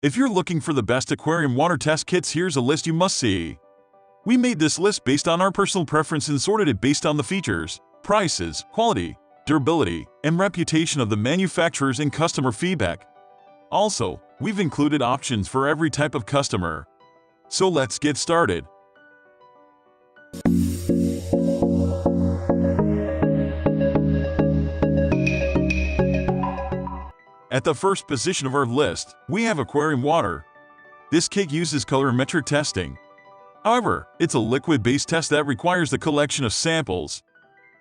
If you're looking for the best aquarium water test kits, here's a list you must see. We made this list based on our personal preference and sorted it based on the features, prices, quality, durability, and reputation of the manufacturers and customer feedback. Also, we've included options for every type of customer. So let's get started. At the first position of our list, we have Aquarium Water. This kit uses colorimetric testing. However, it's a liquid-based test that requires the collection of samples.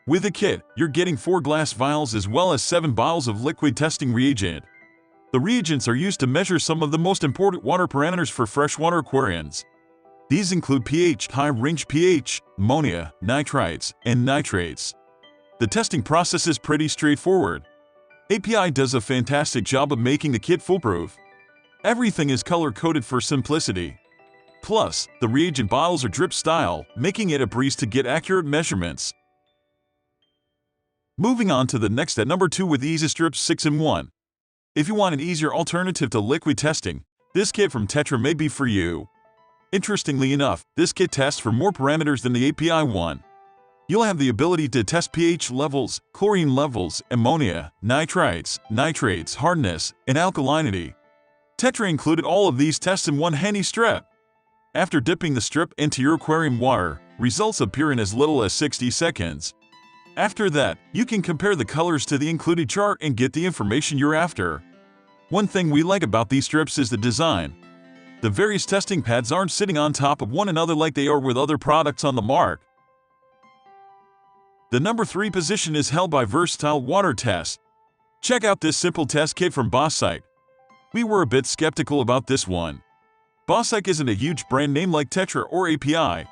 With the kit, you're getting 4 glass vials as well as 7 bottles of liquid testing reagent. The reagents are used to measure some of the most important water parameters for freshwater aquariums. These include pH, high-range pH, ammonia, nitrites, and nitrates. The testing process is pretty straightforward. AQUA does a fantastic job of making the kit foolproof. Everything is color-coded for simplicity. Plus, the reagent bottles are drip style, making it a breeze to get accurate measurements. Moving on to the next at number 2 with EasyStrips 6-in-1. If you want an easier alternative to liquid testing, this kit from Tetra may be for you. Interestingly enough, this kit tests for more parameters than the AQUA one. You'll have the ability to test pH levels, chlorine levels, ammonia, nitrites, nitrates, hardness, and alkalinity. Tetra included all of these tests in one handy strip. After dipping the strip into your aquarium water, results appear in as little as 60 seconds. After that, you can compare the colors to the included chart and get the information you're after. One thing we like about these strips is the design. The various testing pads aren't sitting on top of one another like they are with other products on the market. The number 3 position is held by Versatile Water Test. Check out this simple test kit from Hach. We were a bit skeptical about this one. Hach isn't a huge brand name like Tetra or AQUA.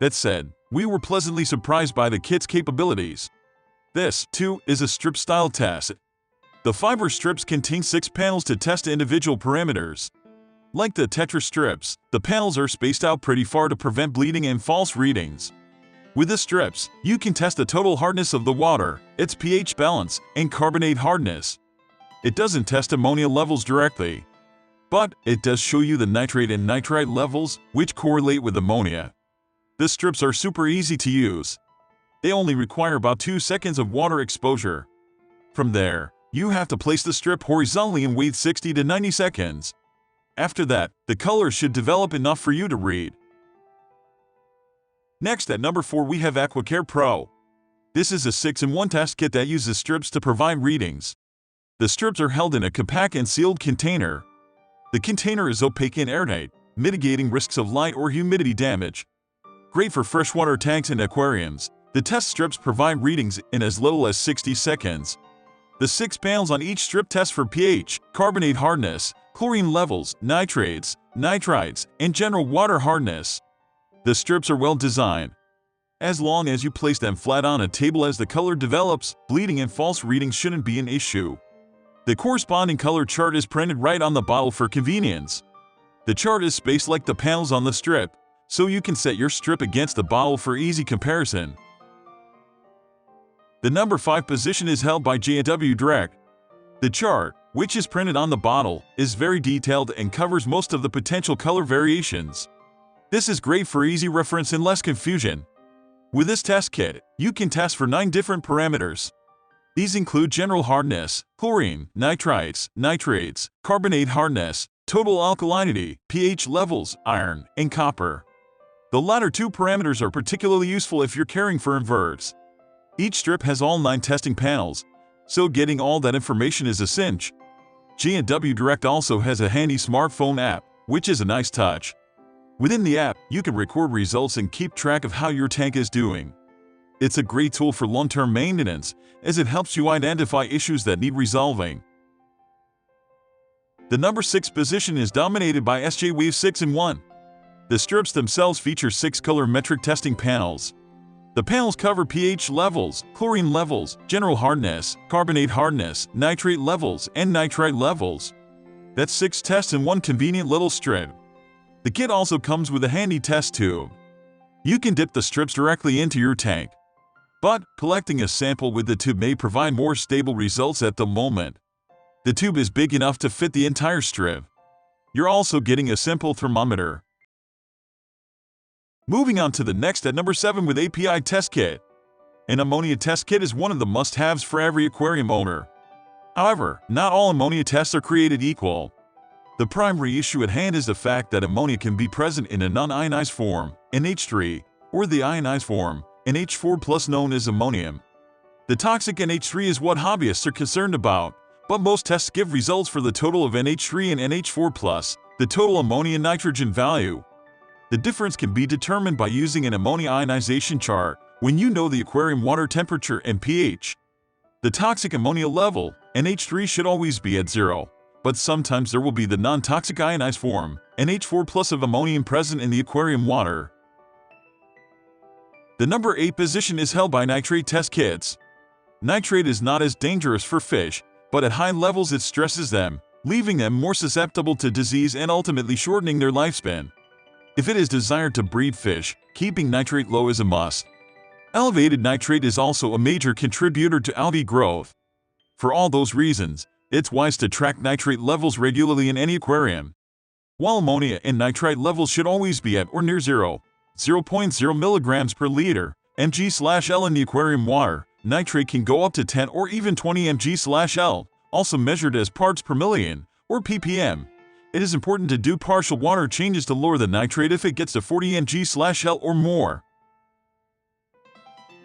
That said, we were pleasantly surprised by the kit's capabilities. This, too, is a strip-style test. The fiber strips contain 6 panels to test individual parameters. Like the Tetra strips, the panels are spaced out pretty far to prevent bleeding and false readings. With the strips, you can test the total hardness of the water, its pH balance, and carbonate hardness. It doesn't test ammonia levels directly, but it does show you the nitrate and nitrite levels, which correlate with ammonia. The strips are super easy to use. They only require about 2 seconds of water exposure. From there, you have to place the strip horizontally and wait 60 to 90 seconds. After that, the colors should develop enough for you to read. Next at number 4 we have AQUA Pro. This is a 6-in-1 test kit that uses strips to provide readings. The strips are held in a compact and sealed container. The container is opaque and airtight, mitigating risks of light or humidity damage. Great for freshwater tanks and aquariums, the test strips provide readings in as little as 60 seconds. The 6 panels on each strip test for pH, carbonate hardness, chlorine levels, nitrates, nitrites, and general water hardness. The strips are well designed. As long as you place them flat on a table as the color develops, bleeding and false readings shouldn't be an issue. The corresponding color chart is printed right on the bottle for convenience. The chart is spaced like the panels on the strip, so you can set your strip against the bottle for easy comparison. The number 5 position is held by JNW Direct. The chart, which is printed on the bottle, is very detailed and covers most of the potential color variations. This is great for easy reference and less confusion. With this test kit, you can test for 9 different parameters. These include general hardness, chlorine, nitrites, nitrates, carbonate hardness, total alkalinity, pH levels, iron, and copper. The latter 2 parameters are particularly useful if you're caring for inverts. Each strip has all 9 testing panels, so getting all that information is a cinch. JNW Direct also has a handy smartphone app, which is a nice touch. Within the app, you can record results and keep track of how your tank is doing. It's a great tool for long-term maintenance, as it helps you identify issues that need resolving. The number 6 position is dominated by SJWave 6-in-1. The strips themselves feature 6 colorimetric testing panels. The panels cover pH levels, chlorine levels, general hardness, carbonate hardness, nitrate levels, and nitrite levels. That's 6 tests in one convenient little strip. The kit also comes with a handy test tube. You can dip the strips directly into your tank. But collecting a sample with the tube may provide more stable results at the moment. The tube is big enough to fit the entire strip. You're also getting a simple thermometer. Moving on to the next at number 7 with API Test Kit. An ammonia test kit is one of the must-haves for every aquarium owner. However, not all ammonia tests are created equal. The primary issue at hand is the fact that ammonia can be present in a non-ionized form, NH3, or the ionized form, NH4+, known as ammonium. The toxic NH3 is what hobbyists are concerned about, but most tests give results for the total of NH3 and NH4+, the total ammonia and nitrogen value. The difference can be determined by using an ammonia ionization chart when you know the aquarium water temperature and pH. The toxic ammonia level, NH3, should always be at 0, but sometimes there will be the non-toxic ionized form, NH4+, of ammonium present in the aquarium water. The number 8 position is held by nitrate test kits. Nitrate is not as dangerous for fish, but at high levels it stresses them, leaving them more susceptible to disease and ultimately shortening their lifespan. If it is desired to breed fish, keeping nitrate low is a must. Elevated nitrate is also a major contributor to algae growth. For all those reasons, it's wise to track nitrate levels regularly in any aquarium. While ammonia and nitrite levels should always be at or near 0.0 mg per liter, mg/L in the aquarium water, nitrate can go up to 10 or even 20 mg/L, also measured as parts per million, or ppm. It is important to do partial water changes to lower the nitrate if it gets to 40 mg/L or more.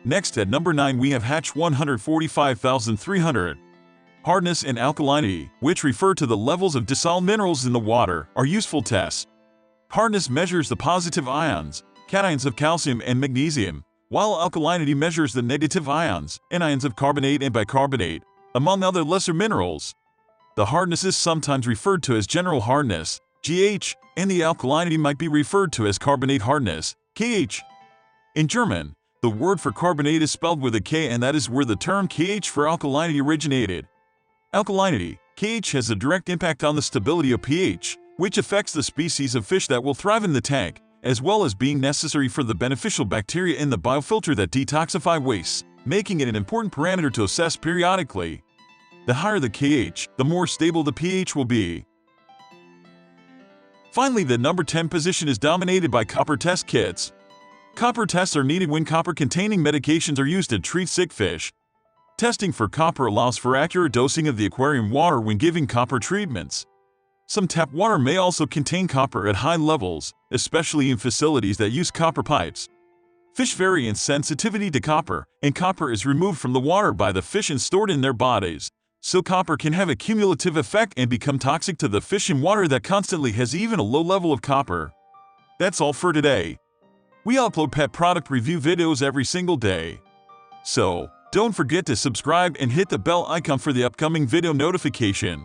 Next at number 9 we have Hach 145,300. Hardness and alkalinity, which refer to the levels of dissolved minerals in the water, are useful tests. Hardness measures the positive ions, cations of calcium and magnesium, while alkalinity measures the negative ions, anions of carbonate and bicarbonate, among other lesser minerals. The hardness is sometimes referred to as general hardness, GH, and the alkalinity might be referred to as carbonate hardness, KH. In German, the word for carbonate is spelled with a K, and that is where the term KH for alkalinity originated. Alkalinity, KH, has a direct impact on the stability of pH, which affects the species of fish that will thrive in the tank, as well as being necessary for the beneficial bacteria in the biofilter that detoxify wastes, making it an important parameter to assess periodically. The higher the KH, the more stable the pH will be. Finally, the number 10 position is dominated by copper test kits. Copper tests are needed when copper-containing medications are used to treat sick fish. Testing for copper allows for accurate dosing of the aquarium water when giving copper treatments. Some tap water may also contain copper at high levels, especially in facilities that use copper pipes. Fish vary in sensitivity to copper, and copper is removed from the water by the fish and stored in their bodies, so copper can have a cumulative effect and become toxic to the fish in water that constantly has even a low level of copper. That's all for today. We upload pet product review videos every single day. So, don't forget to subscribe and hit the bell icon for the upcoming video notification.